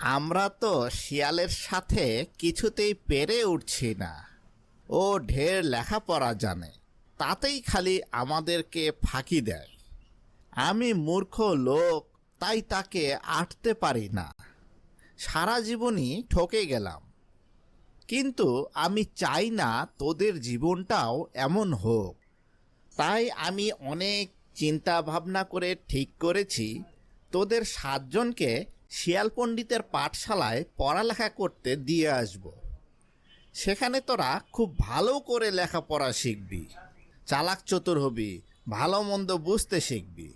আমরা তো শিয়ালের সাথে কিছুতেই পেরে উঠছি না। ও ঢের লেখাপড়া জানে, তাতেই খালি আমাদেরকে ফাঁকি দেয়। আমি মূর্খ লোক, তাই তাকে আটতে পারি না। সারা জীবনই ঠকে গেলাম। কিন্তু আমি চাই না তোদের জীবনটাও এমন হোক। তাই আমি অনেক চিন্তা ভাবনা করে ঠিক করেছি, তোদের 7জনকে শিয়াল পণ্ডিতের পাঠশালায় পড়ালেখা করতে দিয়ে আসব। সেখানে তোরা খুব ভালো করে লেখাপড়া শিখবি, চালাক চতুর হবি, ভালো মন্দ বুঝতে শিখবি।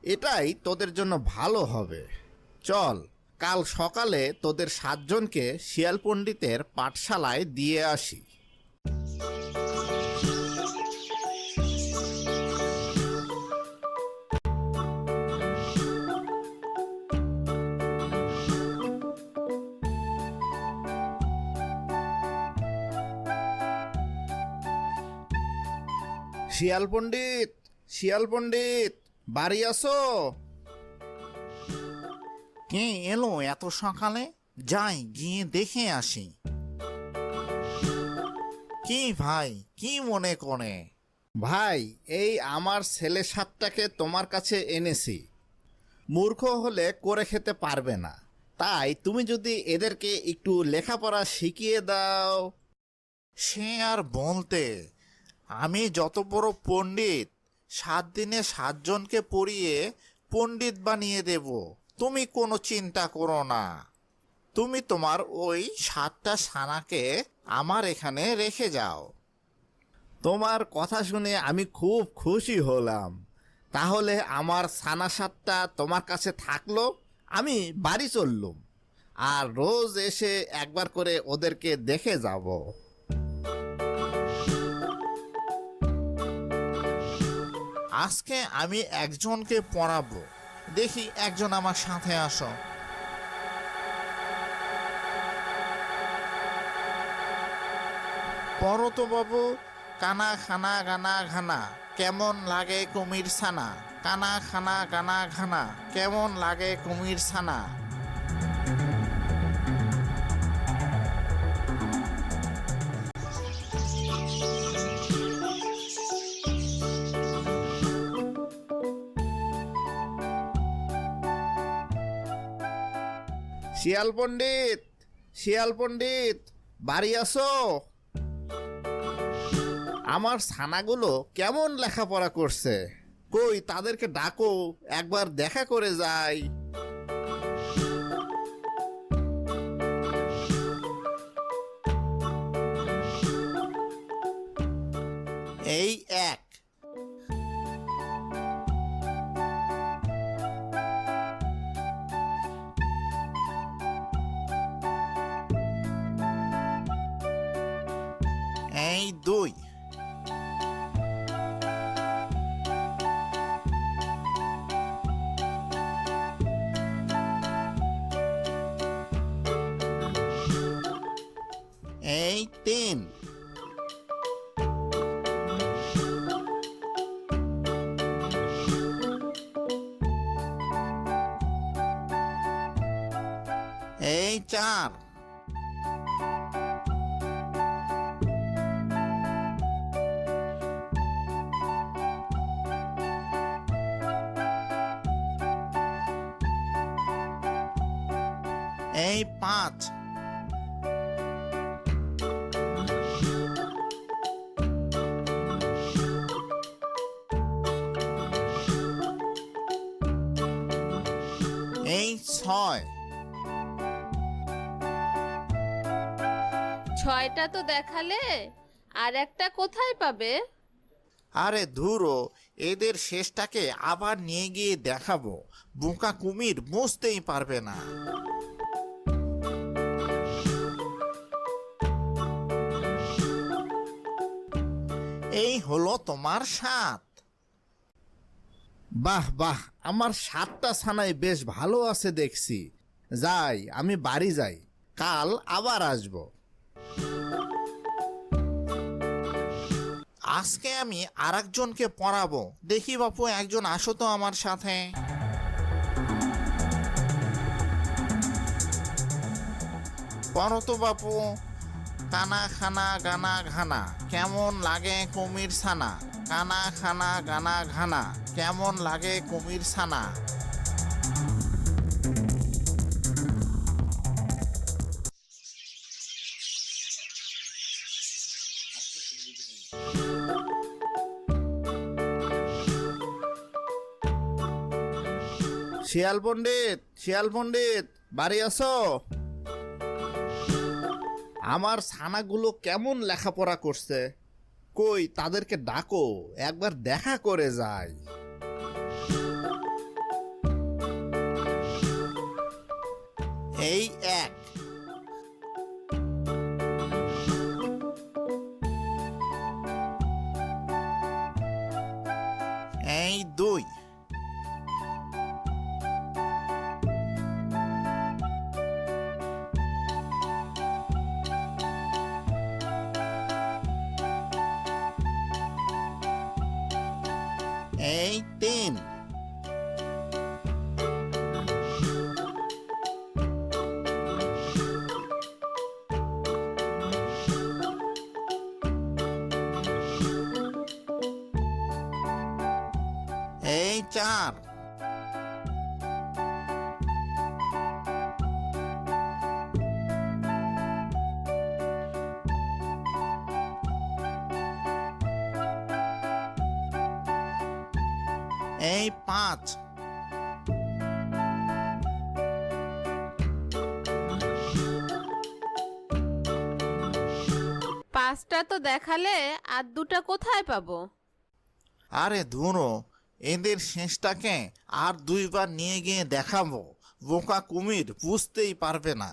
এটাই তোদের জন্য ভালো হবে। চল, কাল সকালে তোদের 7জনকে শিয়াল পণ্ডিতের পাঠশালায় দিয়ে আসি। শিয়াল পণ্ডিত, শিয়াল পণ্ডিত, বাড়ি আসো। কে এলো এত সকালে? যাই গিয়ে দেখে আসি। কি ভাই, কি মনে করে? ভাই, এই আমার ছেলে 7টাকে তোমার কাছে এনেছি। মূর্খ হলে করে খেতে পারবে না, তাই তুমি যদি এদেরকে একটু লেখাপড়া শিখিয়ে দাও। সে আর বলতে, আমি যত বড় পণ্ডিত, 7 দিনে 7জনকে পড়িয়ে পণ্ডিত বানিয়ে দেব। তুমি কোনো চিন্তা করো না। তুমি তোমার ওই 7টা ছানাকে আমার এখানে রেখে যাও। তোমার কথা শুনে আমি খুব খুশি হলাম। তাহলে আমার ছানা 7টা তোমার কাছে থাকলো, আমি বাড়ি চললুম। আর রোজ এসে একবার করে ওদেরকে দেখে যাব। আজকে আমি একজনকে পড়াবো। দেখি একজন আমার সাথে আসো। পড়ো তো বাবু। কানা খানা গানা ঘানা, কেমন লাগে কুমির ছানা। কানা খানা গানা ঘানা, কেমন লাগে কুমির ছানা। শিয়াল পণ্ডিত, শিয়াল পণ্ডিত, বাড়ি আসো। আমার ছানাগুলো কেমন লেখাপড়া করছে, কই তাদেরকে ডাকো, একবার দেখা করে যাই। এই এক, এই 2, এই 3, এই 4, এই 5, এই 6। 6টা তো দেখালে, আর একটা কোথায় পাবে? আরে ধুরো, এদের শেষটাকে আবার নিয়ে গিয়ে দেখাবো। বোকা কুমির বুঝতেই পারবে না। এই হলো তোমার 7। বাহ বাহ, আমার 7টা ছানাই বেশ ভালো আছে দেখছি। যাই, আমি বাড়ি যাই, কাল আবার আসবো। আজকে আমি আরেকজনকে পড়াবো। দেখি বাপু, একজন আসো তো আমার সাথে। করো তো বাপু, কানা খানা গানা ঘানা কেমন লাগে কুমির ছানা, কানা খানা গানা ঘানা কেমন লাগে কুমির ছানা। শিয়াল পণ্ডিত, শিয়াল পণ্ডিত, বাড়ি আছো? আমার ছানাগুলো কেমন লেখাপড়া করছে, কই তাদেরকে ডাকো, একবার দেখা করে যাই। এই এক, এই দুই, এই তিন, এই চার, এই পাঁচ, পাঁচটা তো দেখালে, আর দুটা কোথায় পাবো? আরে ধুরো, এদের শেষটাকে আর দুইবার নিয়ে গিয়ে দেখাবো, বোকা কুমির বুঝতেই পারবে না।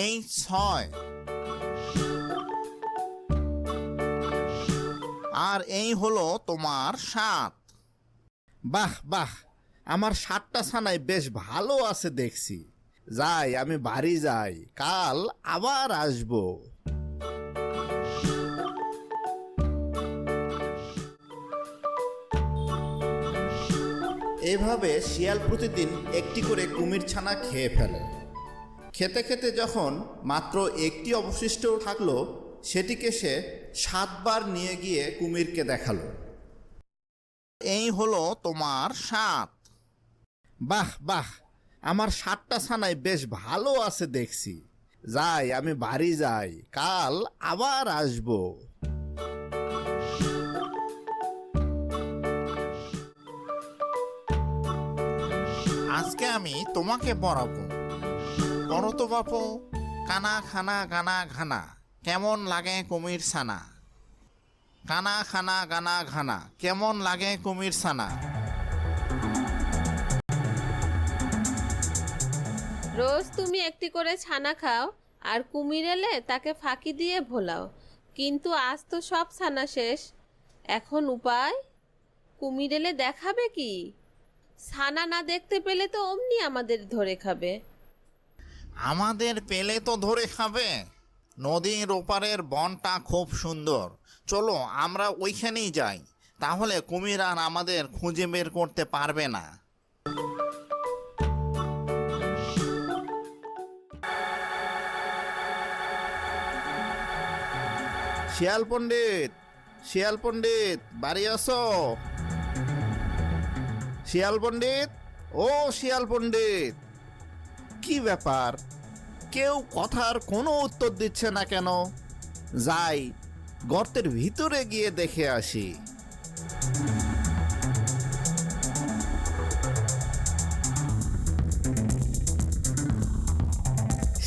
এই ছয়, আর এই হলো তোমার সাত। বাহ বাহ, আমার সাতটা ছানাই বেশ ভালো আছে দেখছি। যাই, আমি বাড়ি যাই, কাল আবার আসবো। এভাবে শিয়াল প্রতিদিন একটি করে কুমির ছানা খেয়ে ফেলে। খেতে খেতে যখন মাত্র একটি অবশিষ্ট থাকলো, সেটিকে সে 7 বার নিয়ে গিয়ে কুমিরকে দেখালো। এই হলো তোমার 7। বাহ বাহ, আমার 7টা ছানাই বেশ ভালো আছে দেখছি। যাই, আমি বাড়ি যাই, কাল আবার আসবো। আজকে আমি তোমাকে পড়াবো। পড়ো তো বাপু, কানা খানা গানা ঘানা কেমন লাগে কুমির ছানা, কানা খানা গানা ঘানা কেমন লাগে কুমির ছানা। রোজ তুমি একটি করে ছানা খাও, আর কুমির এলে তাকে ফাঁকি দিয়ে ভোলাও, কিন্তু আজ তো সব ছানা শেষ। এখন উপায়? কুমির এলে দেখাবে কি? ছানা না দেখতে পেলে তো অমনি আমাদের ধরে খাবে। আমাদের পেলে তো ধরে খাবে। নদীর ওপারের বনটা খুব সুন্দর, চলো আমরা ওইখানেই যাই, তাহলে কুমির আর আমাদের খুঁজে বের করতে পারবে না। শিয়াল পণ্ডিত, শিয়াল পণ্ডিত, বাড়ি আছো? শিয়াল পণ্ডিত, ও শিয়াল পণ্ডিত, কি ব্যাপার, কেউ কথার কোনো উত্তর দিচ্ছে না কেন? যাই, গর্তের ভিতরে গিয়ে দেখে আসি।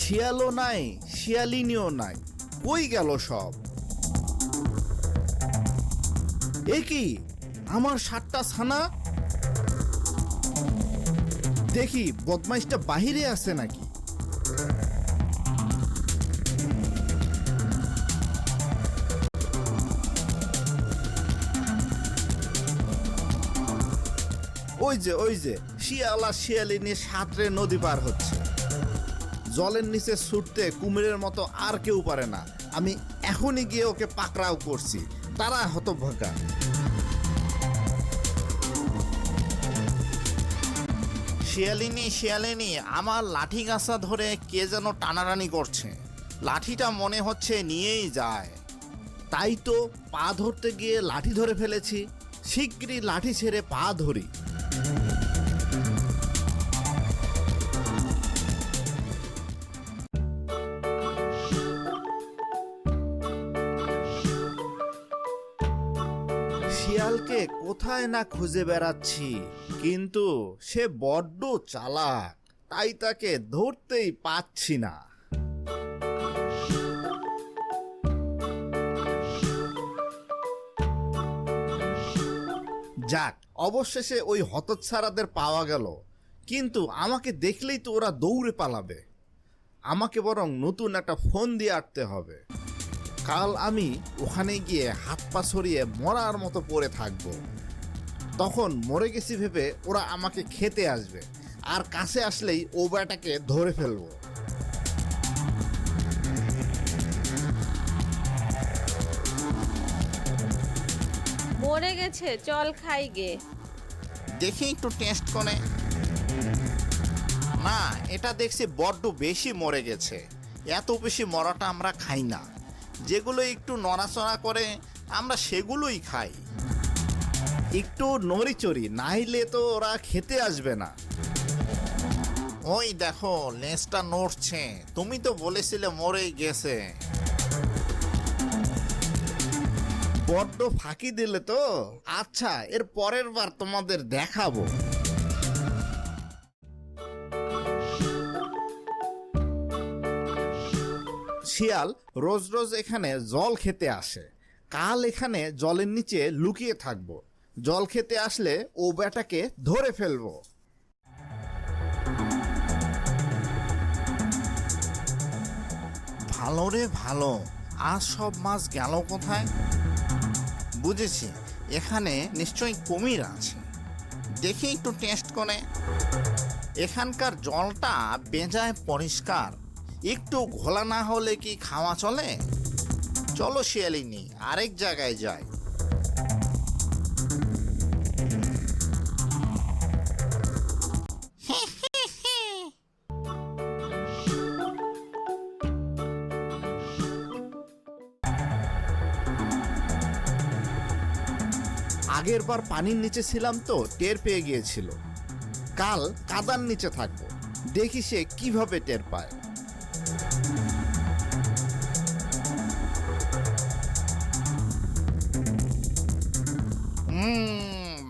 শিয়ালও নাই, শিয়ালিনীও নাই, কই গেল সব? এ কি, আমার 7টা ছানা? দেখি বদমাইশটা বাহিরে আছে নাকি। ওই যে ওই যে শিয়াল আর শিয়ালিনী সাঁতরে নদী পার হচ্ছে। জলের নিচে ছুটতে কুমিরের মতো আর কেউ পারে না। আমি এখনই গিয়ে ওকে পাকড়াও করছি, তারা হতভাগা। শিয়ালিনী শিয়ালিনী, আমার লাঠি গাছা ধরে কে যেন টানাটানি করছে। লাঠিটা মনে হচ্ছে নিয়েই যায়। তাই তো পা ধরতে গিয়ে লাঠি ধরে ফেলেছি। শিগগিরই লাঠি ছেড়ে পা ধরি। শিয়ালকে কোথায় না খুঁজে বেড়াচ্ছি, কিন্তু সে বড্ড চালাক, তাই তাকে ধরতেই পাচ্ছি না। যাক, অবশেষে ওই হতচ্ছাড়াদের পাওয়া গেল, কিন্তু আমাকে দেখলেই তো ওরা দৌড়ে পালাবে। আমাকে বরং নতুন একটা ফোন দিয়ে আটতে হবে। কাল আমি ওখানে গিয়ে হাত পা ছড়িয়ে মরার মতো পড়ে থাকবো। তখন মরে গেছি ভেবে ওরা আমাকে খেতে আসবে, আর কাছে আসলেই ও বেটাকে ধরে ফেলবো। মরে গেছে, চল খাই গে। দেখি একটু টেস্ট করে। না, এটা দেখছি বড্ড বেশি মরে গেছে। এত বেশি মরাটা আমরা খাই না। যেগুলো একটু নড়াচড়া করে আমরা সেগুলোই খাই। একটু নড়িচড়ি, নাইলে তো ওরা খেতে আসবে না। ওই দেখো, লেজটা নড়ছে। তুমি তো বলেছিলে মরেই গেছে। বড্ড ফাঁকি দিলে তো। আচ্ছা, এর পরের বার তোমাদের দেখাবো। শিয়াল রোজ রোজ এখানে জল খেতে আসে। কাল এখানে জলের নিচে লুকিয়ে থাকবো। জল খেতে আসলে ও বেটাকে ধরে ফেলবো। ভালো রে ভালো, আজ সব মাছ গেল কোথায়? বুঝেছি, এখানে নিশ্চয়ই কুমির আছে। দেখি একটু টেস্ট করে। এখানকার জলটা বেজায় পরিষ্কার। একটু ঘোলা না হলে কি খাওয়া চলে? চলো শিয়ালিনী, আরেক জায়গায় যাই। আগের বার পানির নিচে ছিলাম তো টের পেয়ে গিয়েছিল। কাল কাদার নিচে থাকবো, দেখি সে কিভাবে টের পায়।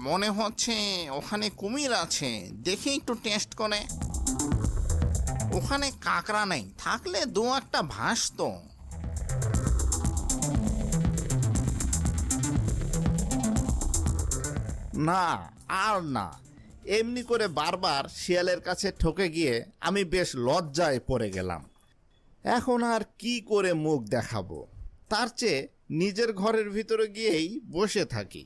মনে হচ্ছে ওখানে কুমির আছে। দেখি একটু টেস্ট করে। ওখানে কাঁকড়া নেই, থাকলে দু একটা ভাসতো। না, আর না। এমনি করে বারবার শিয়ালের কাছে ঠকে গিয়ে আমি বেশ লজ্জায় পড়ে গেলাম। এখন আর কি করে মুখ দেখাবো? তার চেয়ে নিজের ঘরের ভিতরে গিয়েই বসে থাকি।